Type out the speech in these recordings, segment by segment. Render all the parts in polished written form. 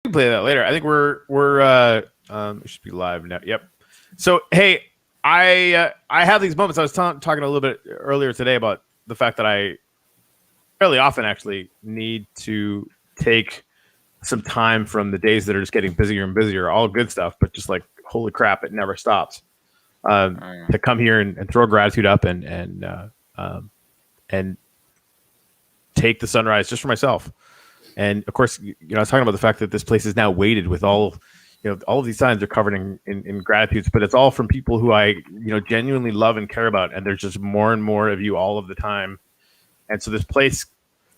can play that later. I think it should be live now. Yep. So hey, I have these moments. I was talking a little bit earlier today about the fact that I fairly often actually need to take some time from the days that are just getting busier and busier, all good stuff, but just like, holy crap, it never stops. To come here and throw gratitude up and take the sunrise just for myself. And of course, I was talking about the fact that this place is now weighted with all of these signs are covered in gratitudes, but it's all from people who I, genuinely love and care about. And there's just more and more of you all of the time. And so this place,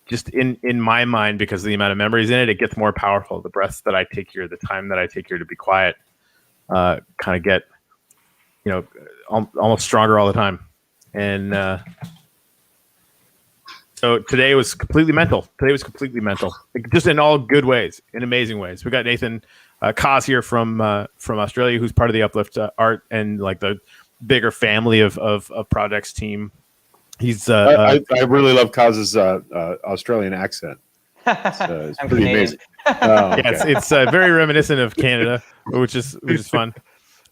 just in my mind, because of the amount of memories in it, it gets more powerful. The breaths that I take here, the time that I take here to be quiet, kind of get, almost stronger all the time. And so today was completely mental. Like, just in all good ways, in amazing ways. We got Nathan Kaz here from Australia, who's part of the Uplift art and like the bigger family of projects team. He's I really love Kaz's Australian accent. It's pretty amazing. Oh, okay. Yeah, it's very reminiscent of Canada, which is fun.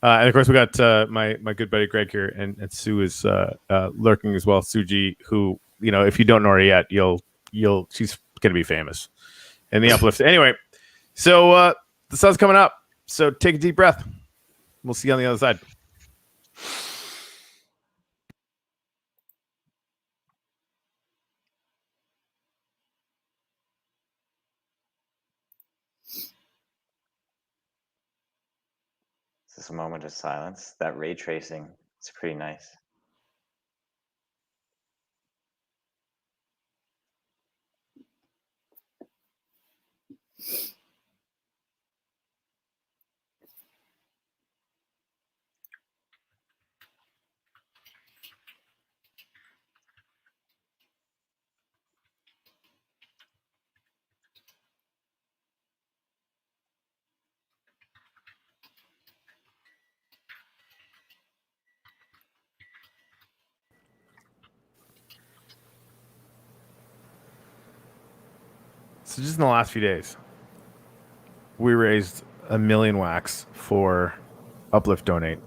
And of course, we got my good buddy Greg here, and Sue is lurking as well. Suji, who, if you don't know her yet, she's gonna be famous in the Uplift. Anyway, so the sun's coming up, so take a deep breath. We'll see you on the other side. This is a moment of silence. That ray tracing, it's pretty nice. So just in the last few days, we raised 1 million wax for Uplift Donate.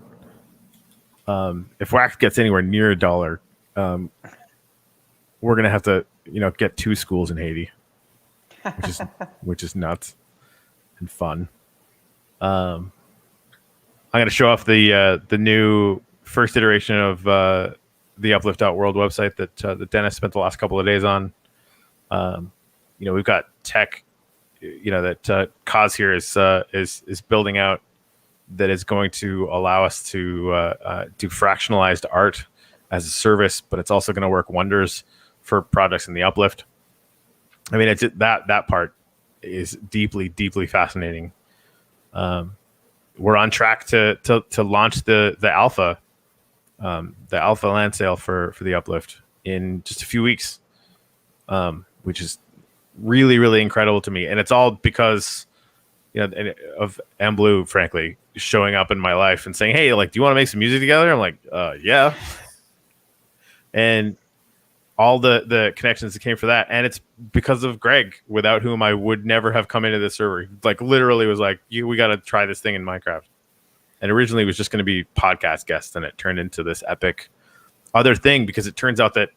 If wax gets anywhere near $1, we're gonna have to, get 2 schools in Haiti, which is nuts and fun. I'm gonna show off the new first iteration of the Uplift.World website that Dennis spent the last couple of days on. We've got tech, that Kaz here is building out, that is going to allow us to do fractionalized art as a service, but it's also going to work wonders for projects in the Uplift. I mean, it's that part is deeply, deeply fascinating. We're on track to launch the alpha land sale for the Uplift in just a few weeks, which is really, really incredible to me. And it's all because, of M Blue, frankly, showing up in my life and saying, hey, like, do you want to make some music together? I'm like, yeah. And all the connections that came for that. And it's because of Greg, without whom I would never have come into this server. Like, literally was like, we got to try this thing in Minecraft. And originally it was just going to be podcast guests, and it turned into this epic other thing, because it turns out that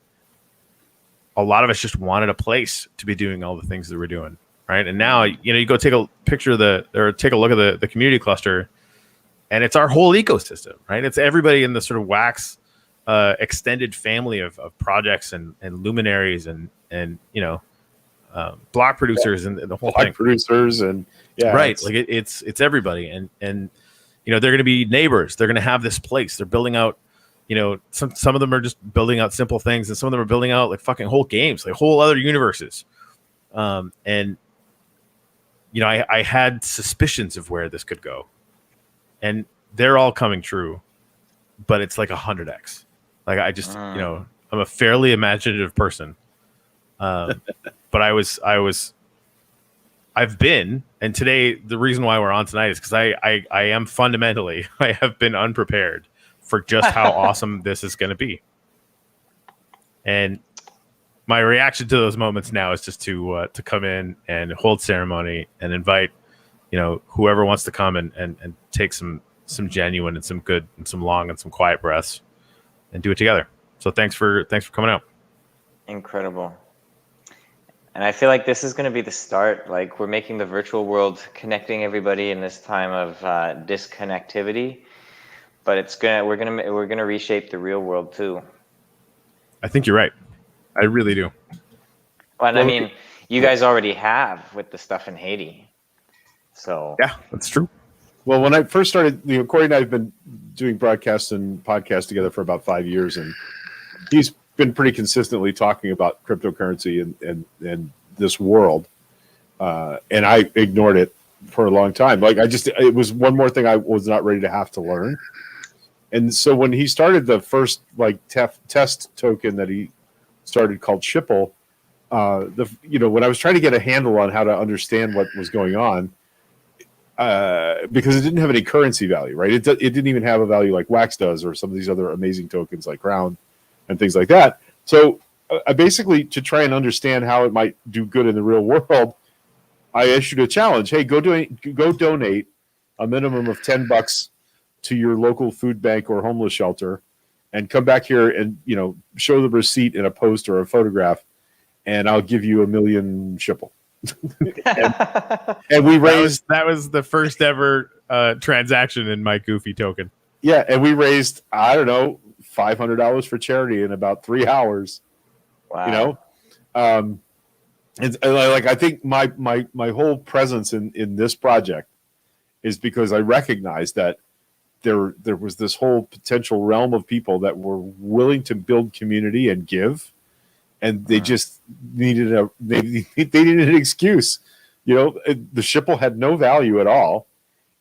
a lot of us just wanted a place to be doing all the things that we're doing, right? And now, you go take a picture of take a look at the community cluster, and it's our whole ecosystem, right? It's everybody in the sort of wax extended family of projects and luminaries and block producers and the whole thing. Producers and right, like it's everybody, and they're going to be neighbors. They're going to have this place. They're building out. Some of them are just building out simple things, and some of them are building out like fucking whole games, like whole other universes. I had suspicions of where this could go, and they're all coming true, but it's like 100x. Like I just, I'm a fairly imaginative person, but I've been, and today the reason why we're on tonight is because I am fundamentally, I have been unprepared for just how awesome this is going to be. And my reaction to those moments now is just to come in and hold ceremony and invite whoever wants to come and take some genuine and some good and some long and some quiet breaths and do it together. So thanks for coming out. Incredible. And I feel like this is going to be the start. Like, we're making the virtual world, connecting everybody in this time of disconnectivity, but we're gonna reshape the real world too. I think you're right. I really do. And I mean, you guys already have with the stuff in Haiti. So yeah, that's true. Well, when I first started, Corey and I have been doing broadcasts and podcasts together for about 5 years, and he's been pretty consistently talking about cryptocurrency and this world, and I ignored it for a long time. Like, it was one more thing I was not ready to have to learn. And so when he started the first test token that he started called Shipple, when I was trying to get a handle on how to understand what was going on, because it didn't have any currency value, right? It didn't even have a value like Wax does, or some of these other amazing tokens like Crown and things like that. So I basically, to try and understand how it might do good in the real world, I issued a challenge. Hey, go donate a minimum of $10 to your local food bank or homeless shelter, and come back here and show the receipt in a post or a photograph, and I'll give you 1 million Shipple. and we raised that was the first ever transaction in my Goofy token. Yeah, and we raised, I don't know, $500 for charity in about 3 hours. Wow. And like, I think my whole presence in this project is because I recognized that there was this whole potential realm of people that were willing to build community and give, and they just needed they needed an excuse. The Shipple had no value at all,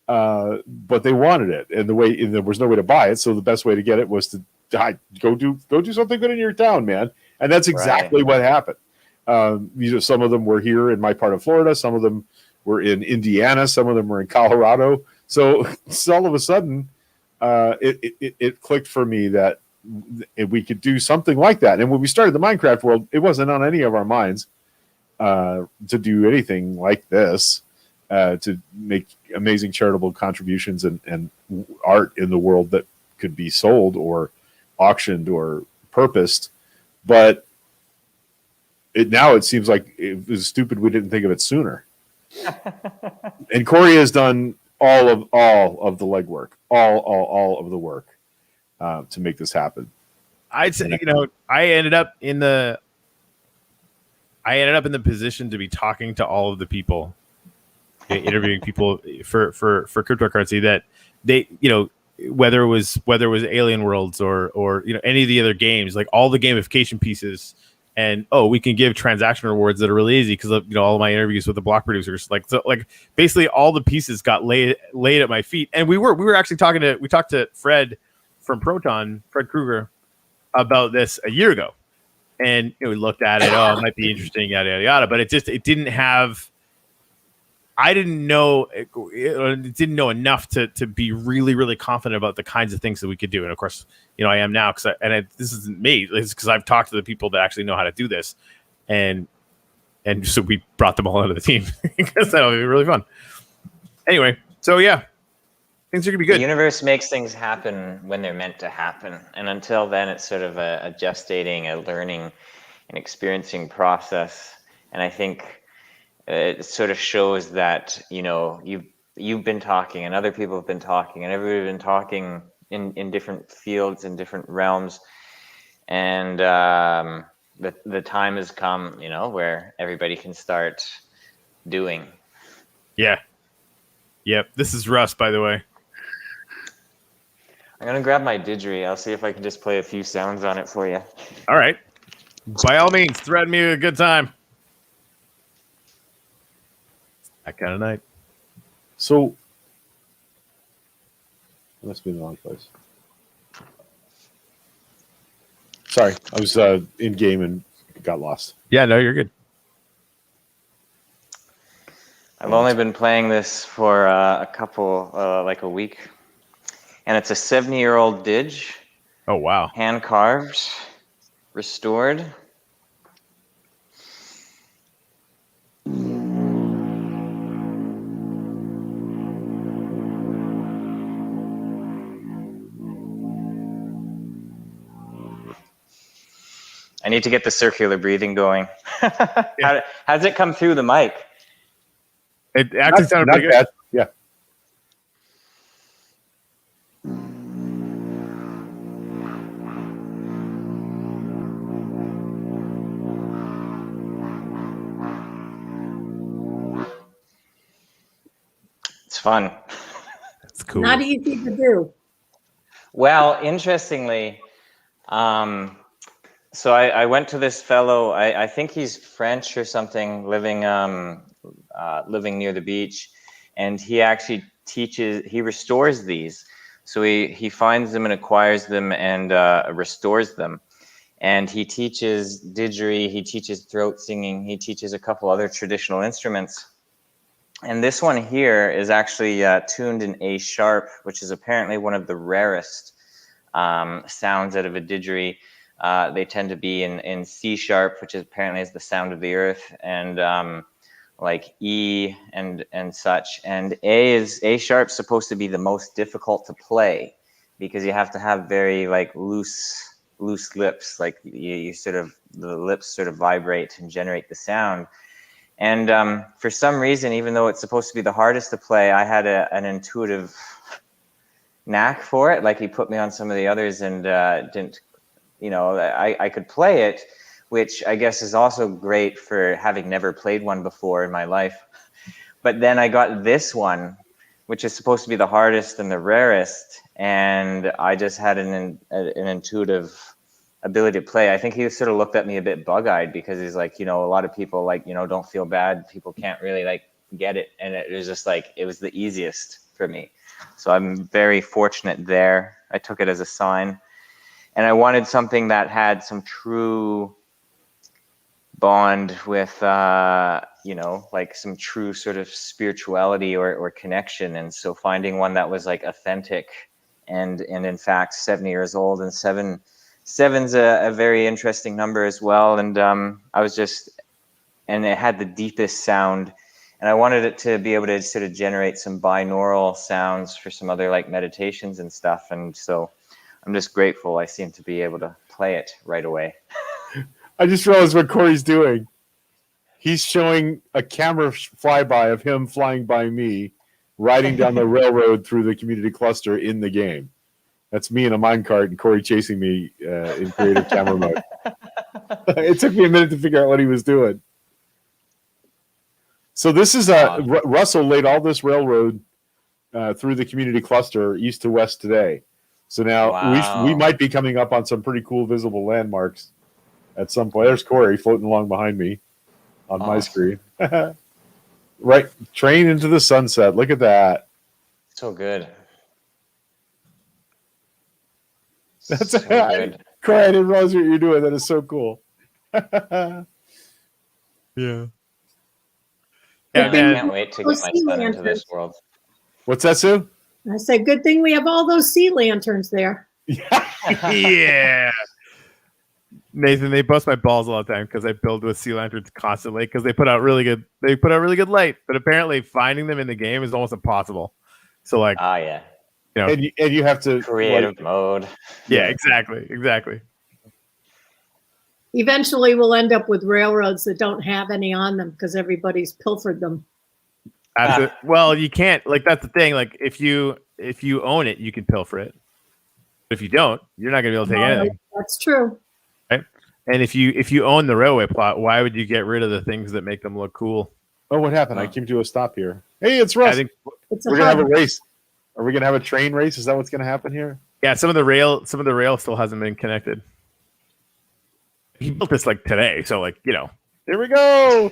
but they wanted it, and there was no way to buy it. So the best way to get it was to go do something good in your town, man. And that's exactly what happened. Some of them were here in my part of Florida, some of them were in Indiana, some of them were in Colorado. So all of a sudden, it clicked for me that we could do something like that. And when we started the Minecraft world, it wasn't on any of our minds to do anything like this, to make amazing charitable contributions and art in the world that could be sold or auctioned or purposed. But now it seems like it was stupid we didn't think of it sooner. And Corey has done all of the legwork, all of the work to make this happen. I'd say, I ended up in the position to be talking to all of the people, interviewing people for cryptocurrency, that they, whether it was Alien Worlds or any of the other games, like all the gamification pieces. And we can give transaction rewards that are really easy because of all of my interviews with the block producers. Like basically all the pieces got laid at my feet. And we were actually talked to Fred from Proton, Fred Krueger, about this a year ago. And we looked at it. It might be interesting, yada yada yada. But it didn't have. I didn't know enough to be really, really confident about the kinds of things that we could do. And of course, I am now this isn't me. It's because I've talked to the people that actually know how to do this, and so we brought them all into the team because that'll be really fun. Anyway, so yeah, things are gonna be good. The universe makes things happen when they're meant to happen, and until then, it's sort of a gestating, a learning, and experiencing process. And I think it sort of shows that you've been talking, and other people have been talking, and everybody's been talking in different fields, in different realms, and the time has come, where everybody can start doing. Yeah. Yep. This is Russ, by the way. I'm gonna grab my didgeridoo. I'll see if I can just play a few sounds on it for you. All right. By all means, threaten me a good time. That kind of night. So, it must be in the wrong place. Sorry, I was in game and got lost. Yeah, no, you're good. I've only been playing this for a couple, like a week, and it's a 70-year-old Dig. Oh wow! Hand carved, restored. I need to get the circular breathing going. How does it come through the mic? It actually sounded Not pretty good. bad. Yeah. It's fun. It's cool. Not easy to do. Well, interestingly, so I went to this fellow. I think he's French or something, living near the beach, and he actually teaches. He restores these. So he finds them and acquires them and restores them. And he teaches didgeridoo. He teaches throat singing. He teaches a couple other traditional instruments. And this one here is actually tuned in A sharp, which is apparently one of the rarest sounds out of a didgeridoo. They tend to be in C sharp, which is apparently is the sound of the earth, and like E and such. And A sharp supposed to be the most difficult to play because you have to have very like loose lips, like you sort of, the lips sort of vibrate and generate the sound. And for some reason, even though it's supposed to be the hardest to play, I had an intuitive knack for it. Like he put me on some of the others and didn't, I could play it, which I guess is also great for having never played one before in my life. But then I got this one, which is supposed to be the hardest and the rarest, and I just had an intuitive ability to play. I think he sort of looked at me a bit bug-eyed because he's like, a lot of people like, don't feel bad. People can't really like get it. And it was just like, it was the easiest for me. So I'm very fortunate there. I took it as a sign. And I wanted something that had some true bond with, like some true sort of spirituality or connection. And so finding one that was like authentic and in fact 70 years old, and seven's a very interesting number as well. And and it had the deepest sound, and I wanted it to be able to sort of generate some binaural sounds for some other like meditations and stuff. And so I'm just grateful I seem to be able to play it right away. I just realized what Corey's doing. He's showing a camera flyby of him flying by me, riding down the railroad through the community cluster in the game. That's me in a minecart and Corey chasing me in creative camera mode. It took me a minute to figure out what he was doing. So this is Russell laid all this railroad through the community cluster east to west today. So now we might be coming up on some pretty cool visible landmarks at some point. There's Corey floating along behind me on my screen. Right, train into the sunset. Look at that. So good. That's so good. Corey, I didn't realize what you're doing. That is so cool. Yeah. I man. can't wait to get my son into this world. What's that, Sue? I said, good thing we have all those sea lanterns there. Yeah. Nathan, they bust my balls all the time because I build with sea lanterns constantly because they put out really good light, but apparently finding them in the game is almost impossible. So like, yeah. And you have to creative mode. Yeah, exactly. Eventually, we'll end up with railroads that don't have any on them because everybody's pilfered them. Well, you can't. Like that's the thing. Like if you own it, you can pilfer it. But if you don't, you're not gonna be able to take anything. That's true. Right. And if you own the railway plot, why would you get rid of the things that make them look cool? Oh, what happened? I came to a stop here. Hey, it's Russ. I think we're gonna have a race. Are we gonna have a train race? Is that what's gonna happen here? Yeah, some of the rail still hasn't been connected. He built this like today, so like here we go.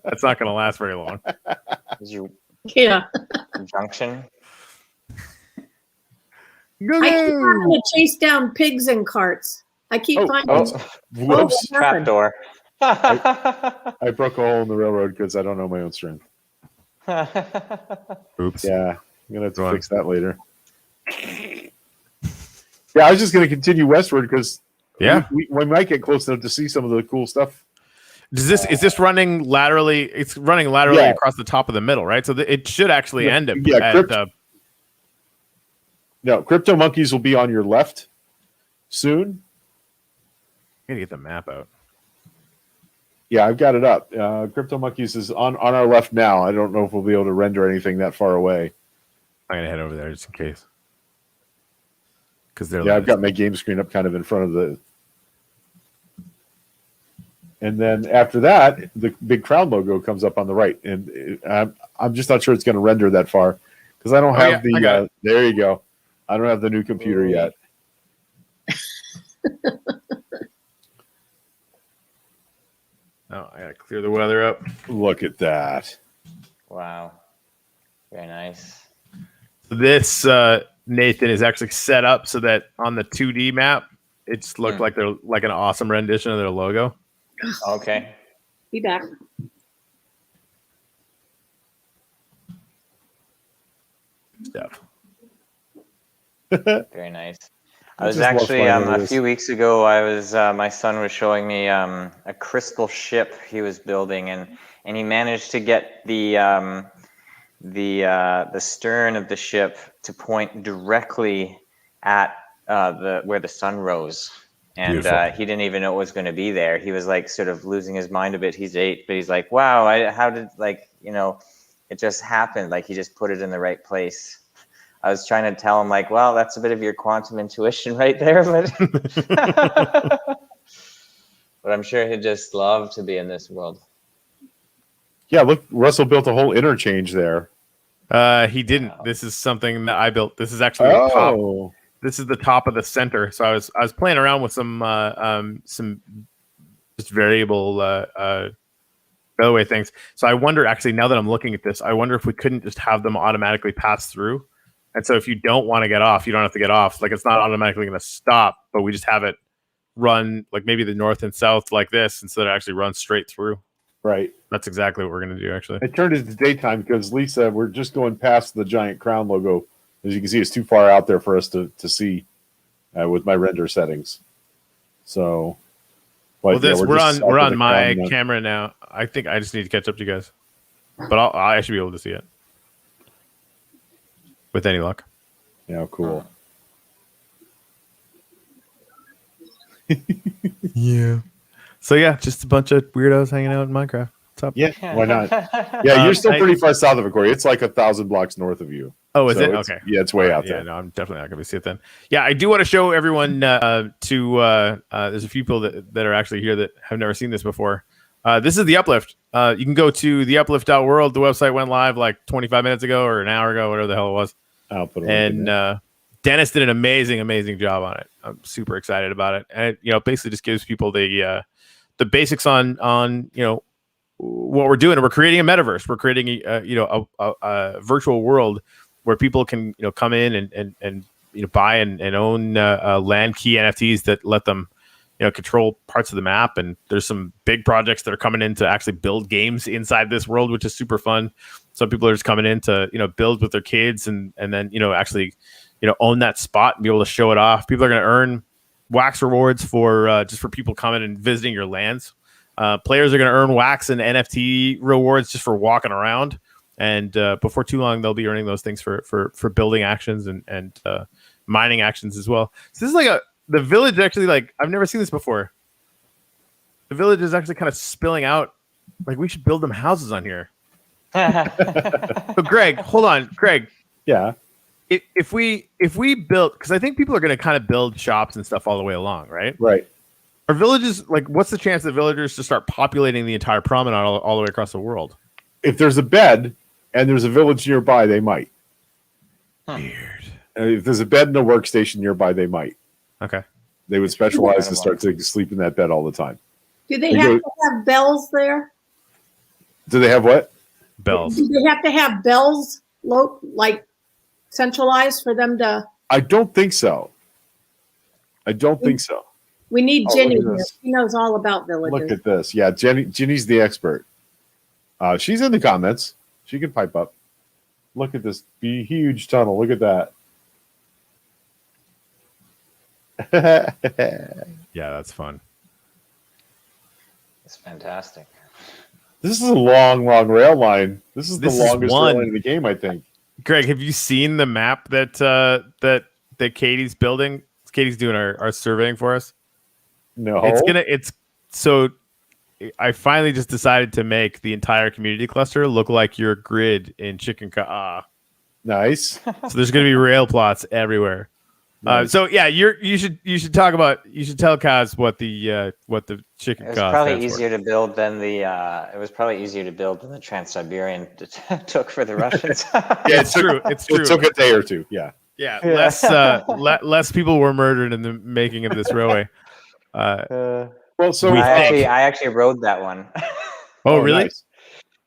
That's not gonna last very long. Yeah. Junction. Go, I keep having to chase down pigs in carts. I keep finding. Whoops! Trapdoor. I broke a hole in the railroad because I don't know my own strength. Oops. Yeah, I'm gonna have to fix that later. Yeah, I was just gonna continue westward because we might get close enough to see some of the cool stuff. Is this running laterally? It's running laterally across the top of the middle, right? So it should actually end up. No, Crypto Monkeys will be on your left soon, gotta get the map out. Yeah, I've got it up. Crypto Monkeys is on our left now. I don't know if we'll be able to render anything that far away. I'm gonna head over there just in case. Because they're Yeah, I've got my game screen up kind of in front of the. And then after that, the big crown logo comes up on the right, and I'm just not sure it's going to render that far because I don't have I got the. There you go. I don't have the new computer yet. Oh, I gotta clear the weather up. Look at that. Wow. Very nice. This Nathan is actually set up so that on the 2D map, it's looked like they're like an awesome rendition of their logo. Okay. Be back. Stuff. Very nice. I was just love actually flying over a this. few weeks ago. I was my son was showing me a crystal ship he was building, and he managed to get the stern of the ship to point directly at where the sun rose, and he didn't even know it was going to be there. He was like sort of losing his mind a bit. He's 8, but he's like, "Wow, how did it just happened? Like he just put it in the right place." I was trying to tell him, like, well, that's a bit of your quantum intuition right there, but but I'm sure he'd just love to be in this world. Yeah, look, Russell built a whole interchange there. He didn't. Wow. This is something that I built. This is actually the top. Oh, This is the top of the center. So I was playing around with some just variable railway things. So I wonder, actually, now that I'm looking at this, I wonder if we couldn't just have them automatically pass through. And so if you don't want to get off, you don't have to get off. Like it's not automatically going to stop, but we just have it run like maybe the north and south like this instead of actually run straight through. right. That's exactly what we're going to do, actually. I turned it to daytime because Lisa, we're just going past the giant crown logo. As you can see, it's too far out there for us to see with my render settings. So, but, Well, we're on my crown now. camera now. I think I just need to catch up to you guys, but I should be able to see it with any luck. Yeah, cool. Yeah. So yeah, just a bunch of weirdos hanging out in Minecraft. What's up? Yeah, why not? Yeah, you're still I- pretty far south of it, Corey. It's like 1,000 blocks north of you. Oh, is So it? it's- Okay. Yeah, it's way out Yeah, there. no, I'm definitely not going to see it then. Yeah, I do want to show everyone there's a few people that are actually here that have never seen this before. This is the Uplift. You can go to TheUplift.World. The website went live like 25 minutes ago or an hour ago, whatever the hell it was. I'll put a link in there. And Dennis did an amazing job on it. I'm super excited about it. And it, basically just gives people the basics on what we're doing. We're creating a metaverse. We're creating a virtual world where people can come in and buy and own land key NFTs that let them control parts of the map. And there's some big projects that are coming in to actually build games inside this world, which is super fun. Some people are just coming in to build with their kids and then actually own that spot and be able to show it off. People are going to earn wax rewards for just for people coming and visiting your lands. Players are going to earn wax and NFT rewards just for walking around. And before too long, they'll be earning those things for building actions and mining actions as well. So this is the village actually, like, I've never seen this before. The village is actually kind of spilling out. Like, we should build them houses on here. But Greg, hold on. Greg, Yeah. if we built, because I think people are going to kind of build shops and stuff all the way along, right? Right. Are villages, like, what's the chance that villagers to start populating the entire promenade all the way across the world? If there's a bed and there's a village nearby, they might. Weird. If there's a bed and a workstation nearby, they might. Okay. They would specialize and start to sleep in that bed all the time. Do they They have go- to have bells there? Do they have what? Bells. Do they have to have bells, like centralized for them to? I don't think so. I don't think so. We need Oh, Ginny look at here. this. She knows all about Look villages. at this. Yeah, Ginny's the expert. She's in the comments. She can pipe up. Look at this huge tunnel. Look at that. Yeah, that's fun. It's fantastic. This is a long rail line. This is the This is longest rail one. line in the game, I think. Greg, have you seen the map that Katie's building? Katie's doing our surveying for us. No, It's so I finally just decided to make the entire community cluster look like your grid in Chicken Ka. nice. So there's going to be rail plots everywhere. Nice. So yeah, you should tell Kaz what the Chicken It was Ka probably stands for. easier to build than the Trans-Siberian took for the Russians. Yeah, It's true. It's true. It took a day or two. Yeah. Yeah, Yeah. less people were murdered in the making of this railway. Well, so We think. I actually rode that one. Oh, really? Nice.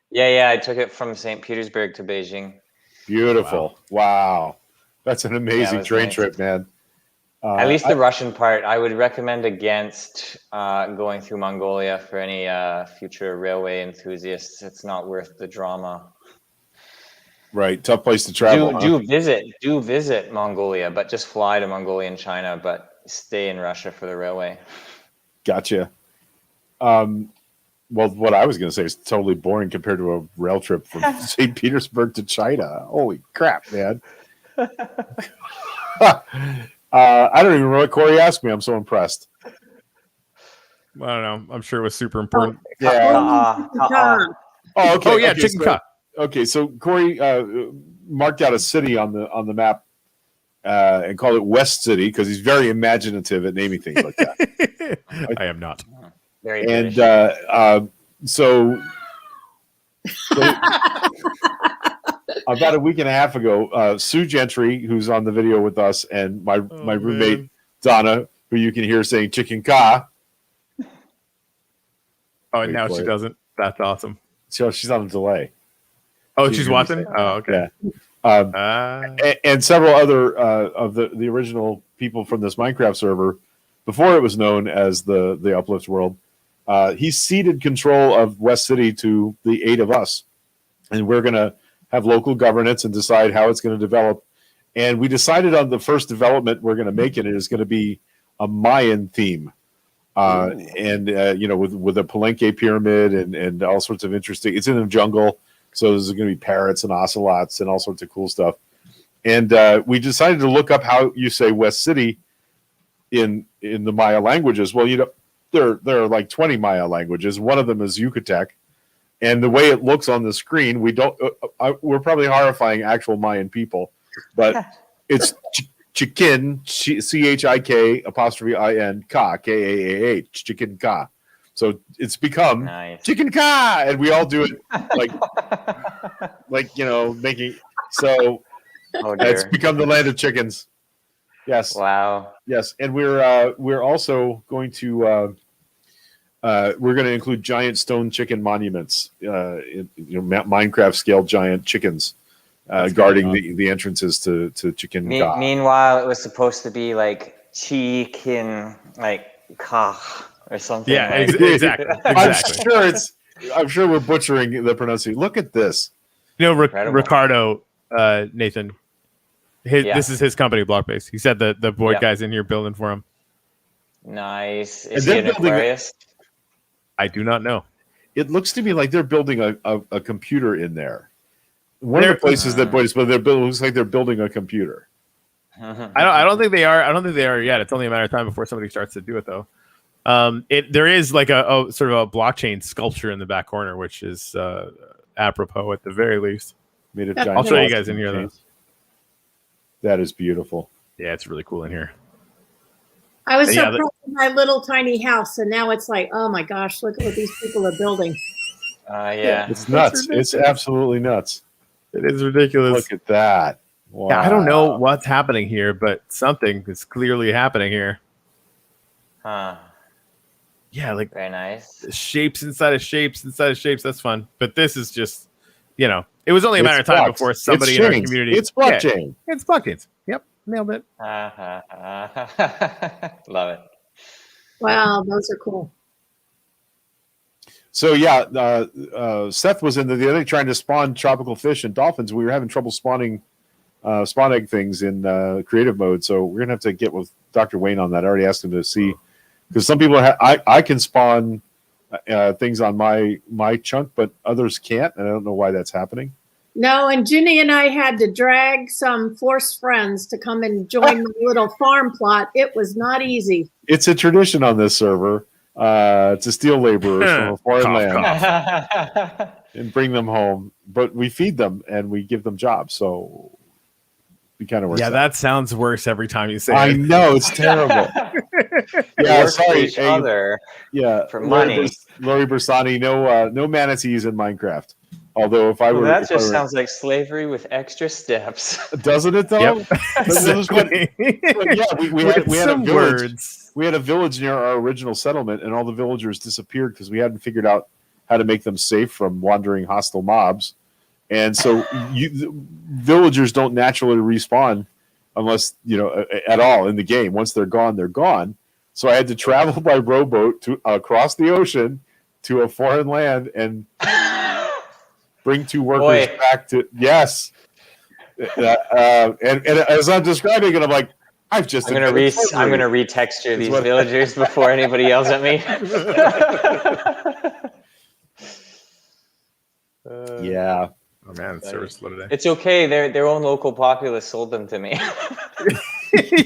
Yeah, I took it from St. Petersburg to Beijing. Beautiful. Wow. That's an amazing was train nice. trip, man. At least the Russian part, I would recommend against going through Mongolia for any future railway enthusiasts. It's not worth the drama. Right. Tough place to travel. Do visit Mongolia, but just fly to Mongolia and China, but stay in Russia for the railway. Gotcha. Well, what I was going to say is totally boring compared to a rail trip from St. Petersburg to China. Holy crap, man. I don't even know what Corey asked me. I'm so impressed. I don't know. I'm sure it was super important. Yeah. Oh, okay. Oh yeah, okay, Chicken so, Ka. Okay, so Corey marked out a city on the map and called it West City because he's very imaginative at naming things like that. I am not. Very And British. so about a week and a half ago, Sue Gentry, who's on the video with us, and my roommate man. Donna, who you can hear saying Chicken Ka. Oh, Wait now for she it. doesn't. That's awesome. So she's on a delay. Oh, She's she's gonna watching. say- Oh, okay. And several other of the original people from this Minecraft server, before it was known as the Uplift World, he ceded control of West City to the 8 of us, and we're going to have local governance and decide how it's going to develop. And we decided on the first development we're going to make it is going to be a Mayan theme, and with a Palenque pyramid and all sorts of interesting. It's in the jungle. So there's going to be parrots and ocelots and all sorts of cool stuff. And we decided to look up how you say West City in the Maya languages. Well, there are like 20 Maya languages. One of them is Yucatec. And the way it looks on the screen, we're probably horrifying actual Mayan people, but it's Chikin, C-H-I-K apostrophe I-N, Ka, K-A-A-H, Chicken Ka. So it's become Nice. Chicken Ka, and we all do it making. So Oh it's dear. become the land of chickens. Yes, Wow. yes, and we're also going to include giant stone chicken monuments, Minecraft scale giant chickens guarding the entrances to Chicken Ka. Meanwhile, it was supposed to be like chicken, like kah or something. Yeah, like. exactly. I'm sure we're butchering the pronunciation. Look at this. Incredible. Ricardo, Nathan, Yeah. this is his company, Blockbase. He said the Void Yeah. guy's in here building for him. Nice. And Is he they're an building it- Aquarius? I do not know. It looks to me like they're building a computer in there. One of They're- the places that boys, but it looks like they're building a computer. I don't think they are. I don't think they are yet. It's only a matter of time before somebody starts to do it, though. There is like a sort of a blockchain sculpture in the back corner, which is apropos at the very least. Made of I'll giant show you blocks guys in of here, though. chains. That is beautiful. Yeah, it's really cool in here. I was so Yeah, proud of my little tiny house, and now it's like, oh my gosh, look at what these people are building. Yeah. It's nuts. ridiculous. It's absolutely nuts. It is ridiculous. Look at that. Wow. Yeah, I don't know what's happening here, but something is clearly happening here. Huh. Yeah, like Very nice. shapes inside of shapes inside of shapes. That's fun. But this is just, it was only a matter of time blocks. before somebody It's in our chains. community. It's blockchain. Yeah, it's blockchains. Yep, nailed it. Love it. Wow, those are cool. So yeah, Seth was in the other day trying to spawn tropical fish and dolphins. We were having trouble spawning spawn egg things in creative mode. So we're gonna have to get with Dr. Wayne on that. I already asked him to see because some people I can spawn things on my chunk, but others can't, and I don't know why that's happening. No, and Ginny and I had to drag some forced friends to come and join my little farm plot. It was not easy. It's a tradition on this server to steal laborers from a foreign Cough, land cough. and bring them home. But we feed them and we give them jobs. So we kind of work. Yeah, that sounds worse every time you say I it. know, it's terrible. Yeah, Work for sorry. each other. Yeah, For money. Lori Bersani, no manatees in Minecraft. Although if I were, Well, that if I just were- sounds like slavery with extra steps. doesn't it though? Yep. Yeah, we With had a some village. words. We had a village near our original settlement, and all the villagers disappeared because we hadn't figured out how to make them safe from wandering hostile mobs. And so, villagers don't naturally respawn unless at all in the game. Once they're gone, they're gone. So I had to travel by rowboat to across the ocean to a foreign land and bring 2 workers Boy. back to and as I'm describing it, I'm like, I'm gonna retexture these what- villagers before anybody yells at me. Yeah. Oh man, the server's slow today. It's okay. Their own local populace sold them to me.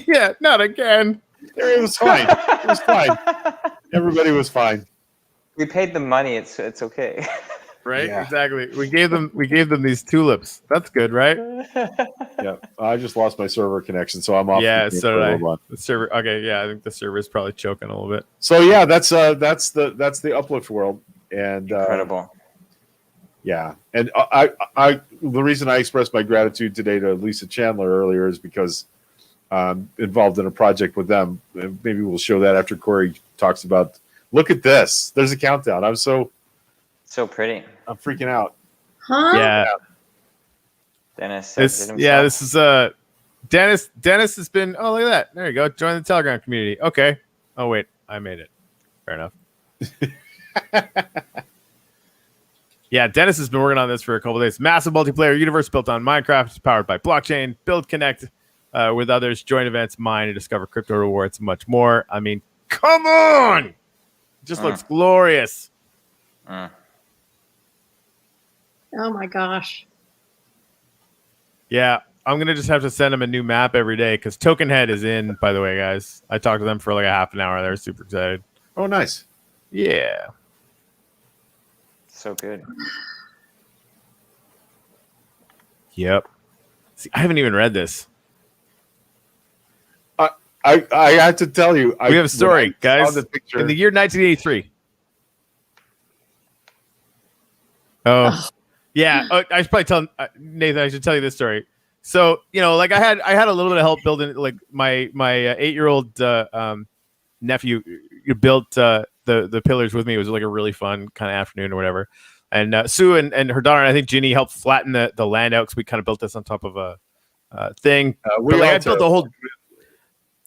Yeah, not again. It was fine. It was fine. Everybody was fine. We paid them money. It's okay. Right? Yeah. Exactly. We gave them these tulips. That's good, right? Yeah. I just lost my server connection, so I'm off. Yeah, the game so for a did I. little while. The server. Okay, yeah, I think the server is probably choking a little bit. So yeah, that's the Uplift world, and Incredible. yeah, and I the reason I expressed my gratitude today to Lisa Chandler earlier is because involved in a project with them. Maybe we'll show that after Corey talks about. Look at this. There's a countdown. I'm So pretty. freaking out. Huh? Yeah. Dennis. This is Dennis has been. Oh, look at that. There you go. Join the Telegram community. Okay. Oh wait, I made it. Fair enough. Yeah, Dennis has been working on this for a couple of days. Massive multiplayer universe built on Minecraft, powered by blockchain. Build, connect with others, join events, mine, and discover crypto rewards, and much more. I mean, come on! It just looks glorious. Oh my gosh. Yeah, I'm gonna just have to send him a new map every day because Token Head is in. By the way, guys, I talked to them for like a half an hour. They're super excited. Oh, nice. Yeah. So good. Yep. See, I haven't even read this. I have to tell you, We have a story, guys. The picture, In the year 1983. Oh, yeah. I should probably tell Nathan. I should tell you this story. So like I had a little bit of help building. Like my 8-year-old nephew built the pillars with me. It was like a really fun kind of afternoon or whatever. And Sue and her daughter, and I think Ginny, helped flatten the land out because we kind of built this on top of a thing. But I built the whole.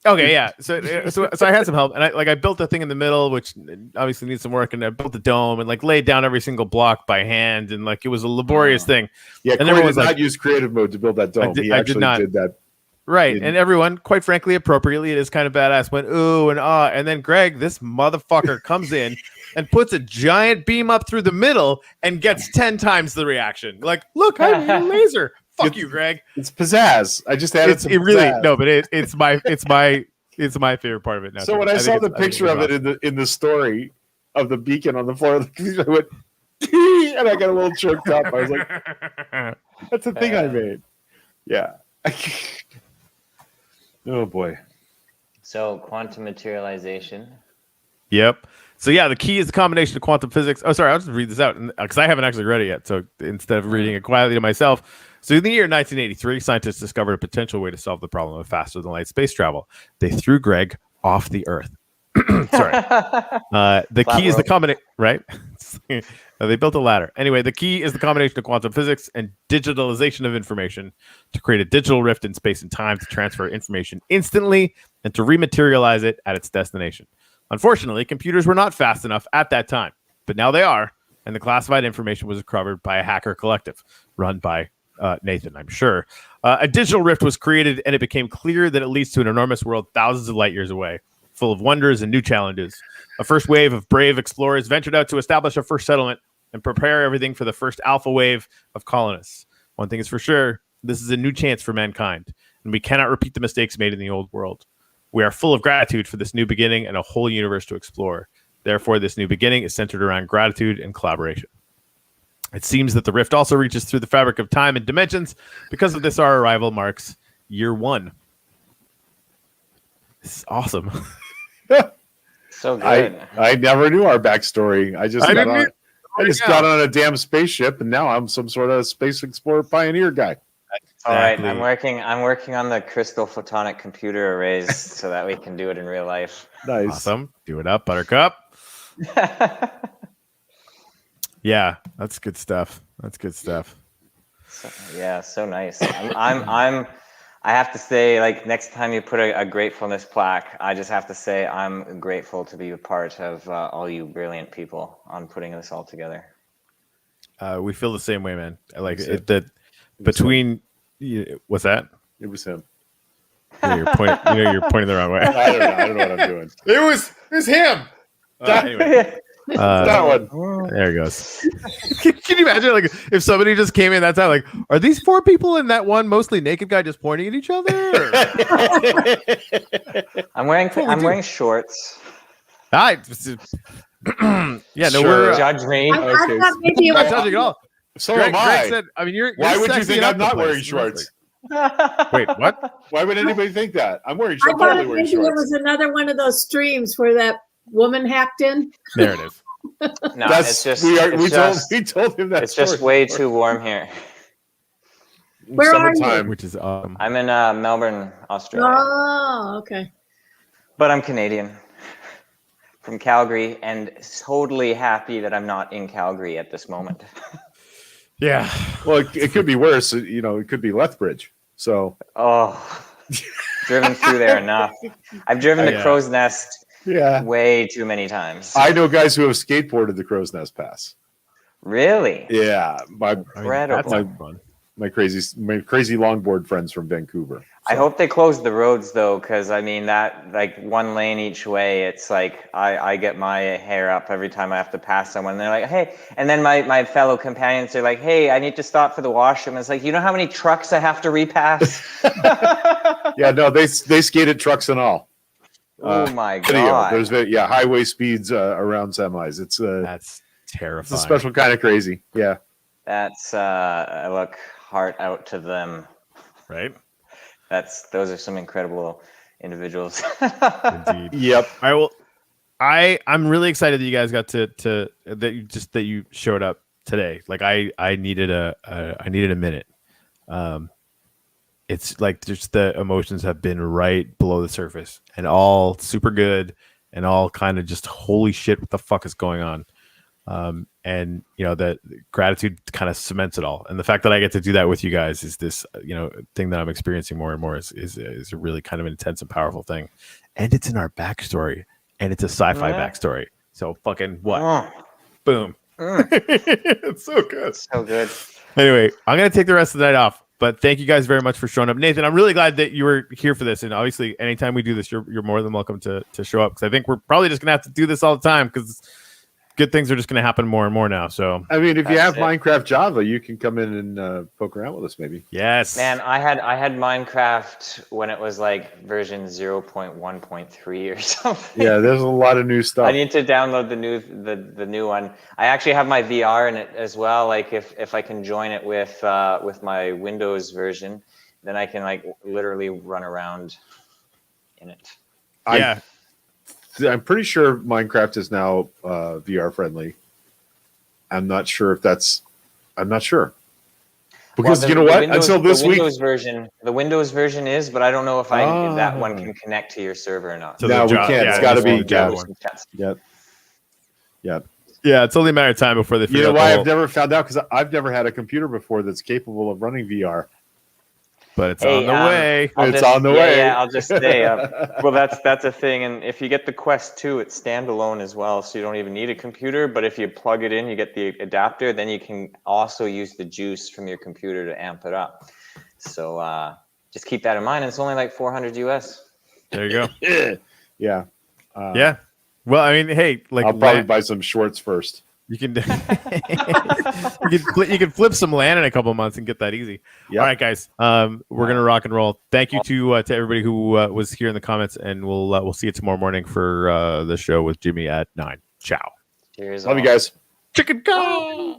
Okay, yeah. So I had some help, and I built the thing in the middle, which obviously needs some work, and I built the dome and like laid down every single block by hand, and like it was a laborious thing. Yeah, and Corey everyone did was not like, use creative mode to build that dome. He I actually did not. did that. Right, and everyone, quite frankly, appropriately, it is kind of badass, went ooh and ah, and then Greg, this motherfucker, comes in and puts a giant beam up through the middle and gets 10 times the reaction. Like, look, I made a laser. Fuck you, Greg. It's pizzazz. I just added some. It really pizzazz. no, but it's my favorite part of it now. So when I saw the picture of it in the story of the beacon on the floor of the computer, I went, and I got a little choked up. I was like, "That's the thing I made." Yeah. Oh boy. So quantum materialization. Yep. So yeah, the key is the combination of quantum physics. Oh, sorry, I'll just read this out because I haven't actually read it yet. So instead of reading it quietly to myself. So in the year 1983, scientists discovered a potential way to solve the problem of faster than light space travel. They threw Greg off the Earth. Sorry. The key is the combination, right? They built a ladder. Anyway, the key is the combination of quantum physics and digitalization of information to create a digital rift in space and time to transfer information instantly and to rematerialize it at its destination. Unfortunately, computers were not fast enough at that time, but now they are, and the classified information was recovered by a hacker collective run by Nathan, I'm sure. A digital rift was created, and it became clear that it leads to an enormous world thousands of light years away, full of wonders and new challenges. A first wave of brave explorers ventured out to establish a first settlement and prepare everything for the first alpha wave of colonists. one thing is for sure: this is a new chance for mankind, and we cannot repeat the mistakes made in the old world. We are full of gratitude for this new beginning and a whole universe to explore. Therefore, this new beginning is centered around gratitude and collaboration. It seems that the rift also reaches through the fabric of time and dimensions. Because of this, our arrival marks year 1. This is awesome. So good. I never knew our backstory. I just got on a damn spaceship, and now I'm some sort of space explorer pioneer guy. All right, I'm working on the crystal photonic computer arrays so that we can do it in real life. Nice. Awesome. Do it up, Buttercup. Yeah, that's good stuff. So nice. I have to say, like, next time you put a gratefulness plaque, I just have to say I'm grateful to be a part of all you brilliant people on putting this all together. We feel the same way, man. Like it, that between what's that? It was him. Yeah, you're pointing the wrong way. I don't know what I'm doing. It was him. Anyway. That one. There it goes. Can you imagine, like, if somebody just came in that time, like, are these 4 people and that one mostly naked guy just pointing at each other? I'm wearing shorts. Yeah, no, Sure. we're Judge me. I thought maybe it not was, judging at all. So Greg am I. said, I mean, you're Why would you sexy think enough I'm to not play wearing this. shorts? Wait, what? Why would anybody think that? I'm wearing I shorts. thought Totally wearing maybe it shorts. was another one of those streams where that woman hacked in. Narrative. No, That's it's just we told him that. it's just way too warm here. Where are you? Summertime. Which is I'm in Melbourne, Australia, Oh, okay. but I'm Canadian from Calgary, and totally happy that I'm not in Calgary at this moment. yeah. Well, it could be worse. You know, it could be Lethbridge. So Oh, driven through there enough. I've driven to Yeah. Crow's Nest yeah, way too many times. I know guys who have skateboarded the Crow's Nest Pass. Really? Yeah, Incredible. That's not fun. my crazy longboard friends from Vancouver. I hope they close the roads though, because I mean that, like, one lane each way, it's like I get my hair up every time I have to pass someone. They're like, hey, and then my fellow companions are like, hey, I need to stop for the washroom. It's like, you know how many trucks I have to repass? Yeah, no, they skated trucks and all. Oh my Video. god! There's highway speeds around semis. It's That's terrifying. a special kind of crazy. Yeah. That's look, heart out to them. Right? Those are some incredible individuals. Indeed. Yep. All right. Well, I'm really excited that you guys got that you showed up today. Like I needed a minute. It's like just the emotions have been right below the surface and all super good and all kind of just holy shit, what the fuck is going on? And you know, that gratitude kind of cements it all. And the fact that I get to do that with you guys is this, you know, thing that I'm experiencing more and more is a really kind of intense and powerful thing. And it's in our backstory, and it's a sci-fi backstory. So fucking what? Boom. It's so good. So good. Anyway, I'm going to take the rest of the night off, but thank you guys very much for showing up. Nathan, I'm really glad that you were here for this. And obviously anytime we do this, you're more than welcome to show up. Cause I think we're probably just going to have to do this all the time, because good things are just going to happen more and more now. So, I mean, if you have That's it. Minecraft Java, you can come in and poke around with us, maybe. yes, Man, I had Minecraft when it was like version 0.1.3 or something. Yeah, there's a lot of new stuff. I need to download the new one. I actually have my VR in it as well. Like if I can join it with my Windows version, then I can like literally run around in it. yeah. I'm pretty sure Minecraft is now VR friendly. I'm not sure because Well, you know what? Windows, Until this the week, Windows version is, but I don't know if that one Ah. can connect to your server or not. So No, the we job- can't. yeah, It's gotta just be the job Java. one. Yep. Yeah, it's only a matter of time before they figure You know out why the I've never found out? Because I've never had a computer before that's capable of running VR. but it's Hey, on the way. It's on the way. Yeah, I'll just say, well, that's a thing. And if you get the Quest 2, it's standalone as well, so you don't even need a computer. But if you plug it in, you get the adapter, then you can also use the juice from your computer to amp it up. So just keep that in mind. And it's only like $400 US. There you go. Yeah. Yeah. Well, I mean, hey, like I'll probably buy some shorts first. You can you can flip some land in a couple months and get that easy. Yep. All right, guys. We're gonna rock and roll. Thank you to everybody who was here in the comments, and we'll see you tomorrow morning for the show with Jimmy at 9. Ciao. Cheers. Love all. you guys. Chicken go.